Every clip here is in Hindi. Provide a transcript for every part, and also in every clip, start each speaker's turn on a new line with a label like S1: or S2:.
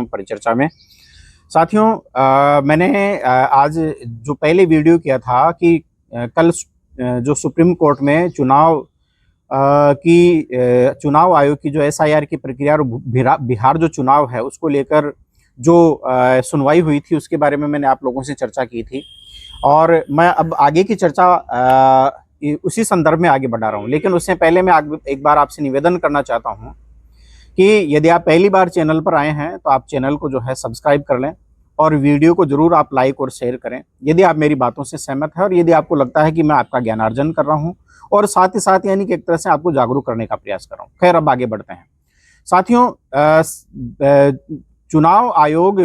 S1: हूं परिचर्चा में। साथियों, मैंने आज जो पहले वीडियो किया था कि कल जो सुप्रीम कोर्ट में चुनाव आयोग की जो एसआईआर की प्रक्रिया और बिहार जो चुनाव है उसको लेकर जो सुनवाई हुई थी उसके बारे में मैंने आप लोगों से चर्चा की थी, और मैं अब आगे की चर्चा उसी संदर्भ में आगे बढ़ा रहा हूं। लेकिन उससे पहले मैं एक बार आपसे निवेदन करना चाहता हूं कि यदि आप पहली बार चैनल पर आए हैं तो आप चैनल को जो है सब्सक्राइब कर लें और वीडियो को जरूर आप लाइक और शेयर करें यदि आप मेरी बातों से सहमत हैं और यदि आपको लगता है कि मैं आपका ज्ञानार्जन कर रहा हूं और साथ ही साथ यानी कि एक तरह से आपको जागरूक करने का प्रयास कर रहा हूं। खैर, अब आगे बढ़ते हैं। साथियों, चुनाव आयोग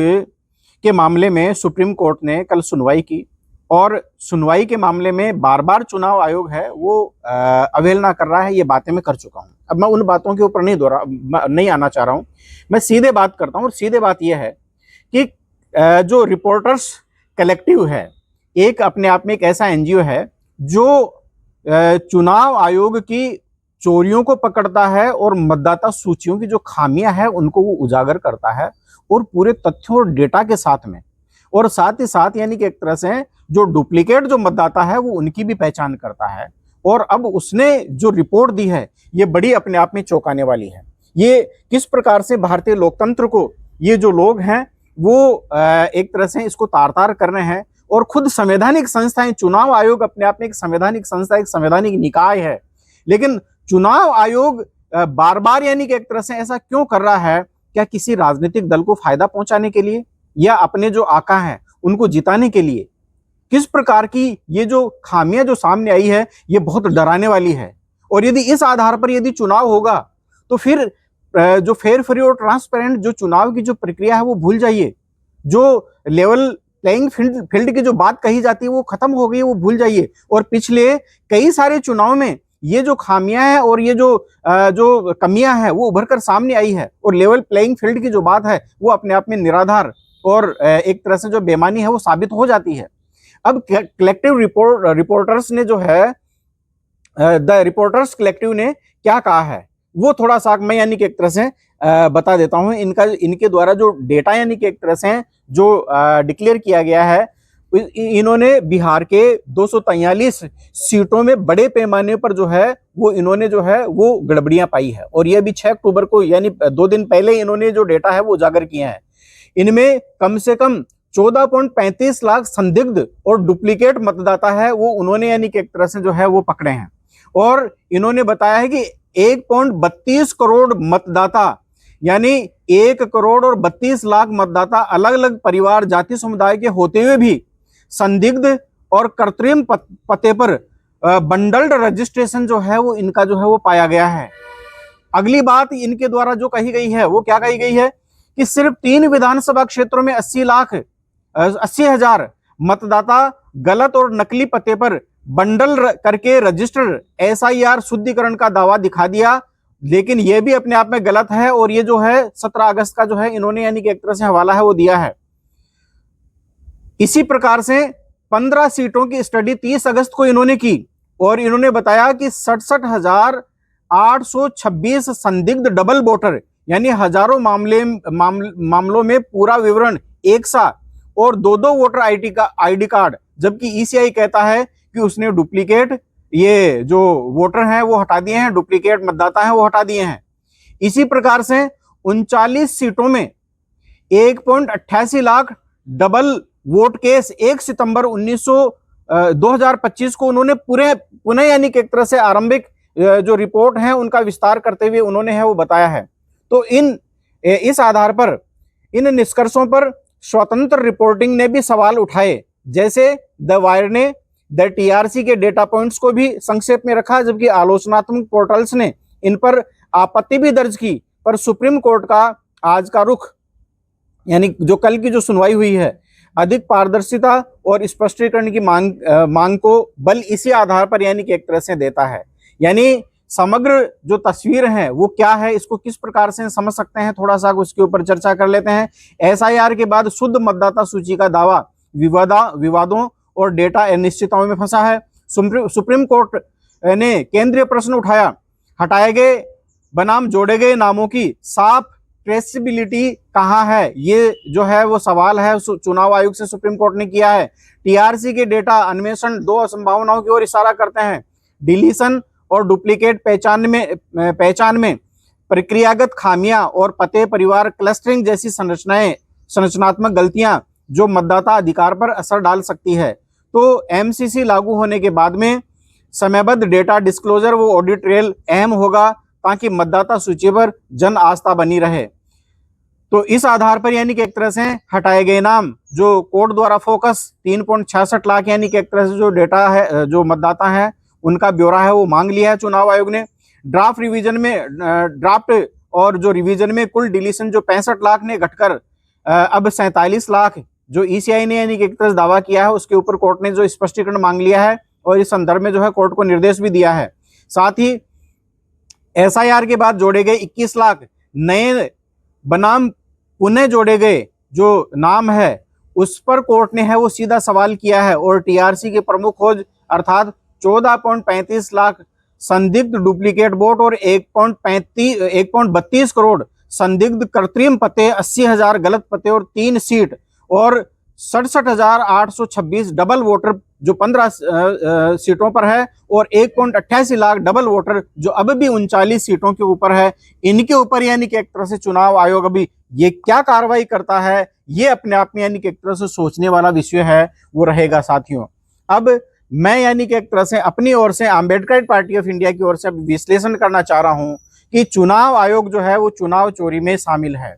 S1: के मामले में सुप्रीम कोर्ट ने कल सुनवाई की और सुनवाई के मामले में बार बार चुनाव आयोग है वो अवहेलना कर रहा है। ये बातें मैं कर चुका हूं। अब मैं उन बातों के ऊपर नहीं आना चाह रहा हूं। मैं सीधे बात करता हूं और सीधे बात यह है कि जो रिपोर्टर्स कलेक्टिव है, एक अपने आप में एक ऐसा एनजीओ है जो चुनाव आयोग की चोरियों को पकड़ता है और मतदाता सूचियों की जो खामियां हैं उनको वो उजागर करता है और पूरे तथ्यों और डेटा के साथ में, और साथ ही साथ यानी कि एक तरह से जो डुप्लीकेट जो मतदाता है वो उनकी भी पहचान करता है। और अब उसने जो रिपोर्ट दी है ये बड़ी अपने आप में चौंकाने वाली है। ये किस प्रकार से भारतीय लोकतंत्र को ये जो लोग हैं वो एक तरह से इसको तार तार कर रहे हैं, और खुद संवैधानिक संस्थाएं, चुनाव आयोग अपने आप में एक संवैधानिक संस्था, एक संवैधानिक निकाय है, लेकिन चुनाव आयोग बार बार यानी कि एक तरह से ऐसा क्यों कर रहा है? क्या किसी राजनीतिक दल को फायदा पहुंचाने के लिए या अपने जो आका हैं उनको जिताने के लिए? किस प्रकार की ये जो खामियां जो सामने आई है ये बहुत डराने वाली है। और यदि इस आधार पर यदि चुनाव होगा तो फिर जो फेयर, फ्री और ट्रांसपेरेंट जो चुनाव की जो प्रक्रिया है वो भूल जाइए। जो लेवल प्लेइंग फील्ड की जो बात कही जाती है वो खत्म हो गई, वो भूल जाइए। और पिछले कई सारे चुनाव में ये जो खामियां हैं और ये जो कमियां हैं वो उभर कर सामने आई है, और लेवल प्लेइंग फील्ड की जो बात है वो अपने आप में निराधार और एक तरह से जो बेमानी है वो साबित हो जाती है। अब कलेक्टिव रिपोर्टर्स ने जो है द रिपोर्टर्स कलेक्टिव ने क्या कहा है वो थोड़ा सा मैं यानी कि एक तरह से बता देता हूं। इनके द्वारा जो डेटा यानी कि एक तरह से जो डिक्लेयर किया गया है, इन्होंने बिहार के 243 सीटों में बड़े पैमाने पर जो है वो इन्होंने जो है वो गड़बड़ियां पाई है, और ये भी 6 अक्टूबर को यानी 2 दिन पहले इन्होंने जो डेटा है वो उजागर किया है। इनमें कम से कम 14.35 लाख संदिग्ध और डुप्लीकेट मतदाता है वो उन्होंने यानी कि एक तरह से जो है वो पकड़े हैं, और इन्होंने बताया है कि 1.32 करोड़ मतदाता यानी 1 करोड़ और 32 लाख मतदाता अलग अलग परिवार, जाति, समुदाय के होते हुए भी संदिग्ध और कृत्रिम पते पर बंडल्ड रजिस्ट्रेशन जो है वो इनका जो है वो पाया गया है। अगली बात इनके द्वारा जो कही गई है वो क्या कही गई है कि सिर्फ 3 विधानसभा क्षेत्रों में 80,000 मतदाता गलत और नकली पते पर बंडल करके रजिस्टर्ड एसआईआर शुद्धिकरण का दावा दिखा दिया, लेकिन यह भी अपने आप में गलत है। और ये जो है 17 अगस्त का जो है इन्होंने यानी कि एक तरह से हवाला है वो दिया है। इसी प्रकार से 15 सीटों की स्टडी 30 अगस्त को इन्होंने की, और इन्होंने बताया कि 67,826 संदिग्ध डबल वोटर यानी हजारों मामलों में पूरा विवरण एक सा और 2-2 वोटर आईडी कार्ड, जबकि ईसीआई कहता है कि उसने डुप्लीकेट ये जो वोटर हैं वो हटा दिए हैं, डुप्लीकेट मतदाता हैं वो हटा दिए हैं। इसी प्रकार से 39 सीटों में 1.88 लाख डबल वोट केस 1 सितंबर 2025 को उन्होंने पुनः यानी कि एक तरह से आरंभिक जो रिपोर्ट है उनका विस्तार करते हुए उन्होंने है वो बताया है। तो इस आधार पर, इन निष्कर्षों पर स्वतंत्र रिपोर्टिंग ने भी सवाल उठाए, जैसे द वायर ने द टीआरसी के डेटा पॉइंट्स को भी संक्षेप में रखा, जबकि आलोचनात्मक पोर्टल्स ने इन पर आपत्ति भी दर्ज की। पर सुप्रीम कोर्ट का आज का रुख यानी जो कल की जो सुनवाई हुई है अधिक पारदर्शिता और स्पष्टीकरण की मांग को बल इसी आधार पर यानी कि एक तरह से देता है। यानी समग्र जो तस्वीर है वो क्या है, इसको किस प्रकार से समझ सकते हैं, थोड़ा सा उसके ऊपर चर्चा कर लेते हैं। एसआईआर के बाद शुद्ध मतदाता सूची का दावा विवादों और डेटा अनिश्चितताओं में फंसा है। सुप्रीम कोर्ट ने केंद्रीय प्रश्न उठाया, हटाए गए बनाम जोड़े गए नामों की साफ ट्रेसेबिलिटी कहाँ है, ये जो है वो सवाल है चुनाव आयोग से सुप्रीम कोर्ट ने किया है। टीआरसी के डेटा अन्वेषण दो संभावनाओं की ओर इशारा करते हैं, डिलीशन और डुप्लीकेट पहचान में प्रक्रियागत खामियां और पते परिवार क्लस्टरिंग जैसी संरचनात्मक गलतियां जो मतदाता अधिकार पर असर डाल सकती है। तो एमसीसी लागू होने के बाद में समयबद्ध डेटा डिस्क्लोजर वो ऑडिट ट्रेल अहम होगा ताकि मतदाता सूची पर जन आस्था बनी रहे। तो इस आधार पर यानी कि एक तरह से हटाए गए नाम जो कोर्ट द्वारा फोकस 3.66 लाख यानी कि एक तरह से जो डेटा है, जो मतदाता है उनका ब्यौरा है वो मांग लिया है चुनाव आयोग ने। ड्राफ्ट और जो रिवीजन में कुल डिलीशन जो 65 लाख ने घटकर अब 47 लाख जो ईसीआई ने यानी कि एक तरह से दावा किया है, उसके ऊपर कोर्ट ने जो स्पष्टीकरण मांग लिया है और इस संदर्भ में जो है कोर्ट को निर्देश भी दिया है। साथ ही एसआईआर के बाद जोड़े गए 21 लाख नए बनाम पुनः जोड़े गए जो नाम है उस पर कोर्ट ने है वो सीधा सवाल किया है और टीआरसी के प्रमुख खोज अर्थात 14.35 लाख संदिग्ध डुप्लीकेट वोट और 1.32 करोड़ संदिग्ध कृत्रिम पते, 80,000 गलत पते और 3 सीट और 67,826 डबल वोटर जो 15 सीटों पर है और 1.88 लाख डबल वोटर जो अब भी 39 सीटों के ऊपर है। इनके ऊपर यानी कि एक तरह से चुनाव आयोग अभी ये क्या कार्रवाई करता है, ये अपने आप में यानी कि एक तरह से सोचने वाला विषय है वो रहेगा साथियों। अब मैं यानी कि एक तरह से अपनी ओर से आम्बेडकर पार्टी ऑफ इंडिया की ओर से विश्लेषण करना चाह रहा हूं कि चुनाव आयोग जो है वो चुनाव चोरी में शामिल है।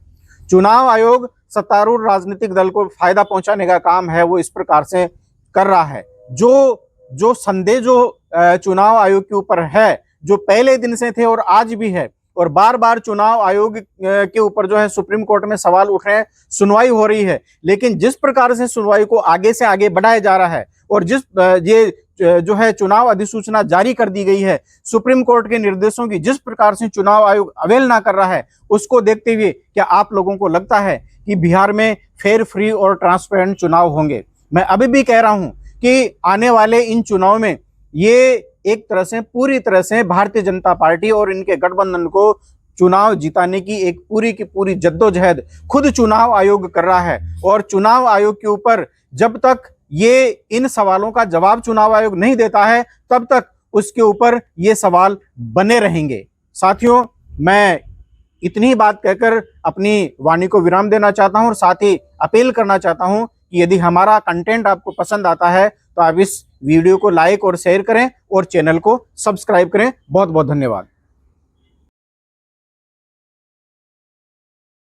S1: चुनाव आयोग सत्तारूढ़ राजनीतिक दल को फायदा पहुंचाने का काम है वो इस प्रकार से कर रहा है। जो संदेह जो चुनाव आयोग के ऊपर है, जो पहले दिन से थे और आज भी है, और बार बार चुनाव आयोग के ऊपर जो है सुप्रीम कोर्ट में सवाल उठ रहे हैं, सुनवाई हो रही है, लेकिन जिस प्रकार से सुनवाई को आगे से आगे बढ़ाया जा रहा है और जिस ये जो है चुनाव अधिसूचना जारी कर दी गई है, सुप्रीम कोर्ट के निर्देशों की जिस प्रकार से चुनाव आयोग अवहेलना कर रहा है, उसको देखते हुए क्या आप लोगों को लगता है कि बिहार में फेयर, फ्री और ट्रांसपेरेंट चुनाव होंगे? मैं अभी भी कह रहा हूं कि आने वाले इन चुनाव में ये एक तरह से पूरी तरह से भारतीय जनता पार्टी और इनके गठबंधन को चुनाव जिताने की एक पूरी की पूरी जद्दोजहद खुद चुनाव आयोग कर रहा है। और चुनाव आयोग के ऊपर जब तक ये इन सवालों का जवाब चुनाव आयोग नहीं देता है तब तक उसके ऊपर ये सवाल बने रहेंगे। साथियों, मैं इतनी बात कहकर अपनी वाणी को विराम देना चाहता हूं और साथ ही अपील करना चाहता हूं कि यदि हमारा कंटेंट आपको पसंद आता है तो आप इस वीडियो को लाइक और शेयर करें और चैनल को सब्सक्राइब करें। बहुत बहुत धन्यवाद।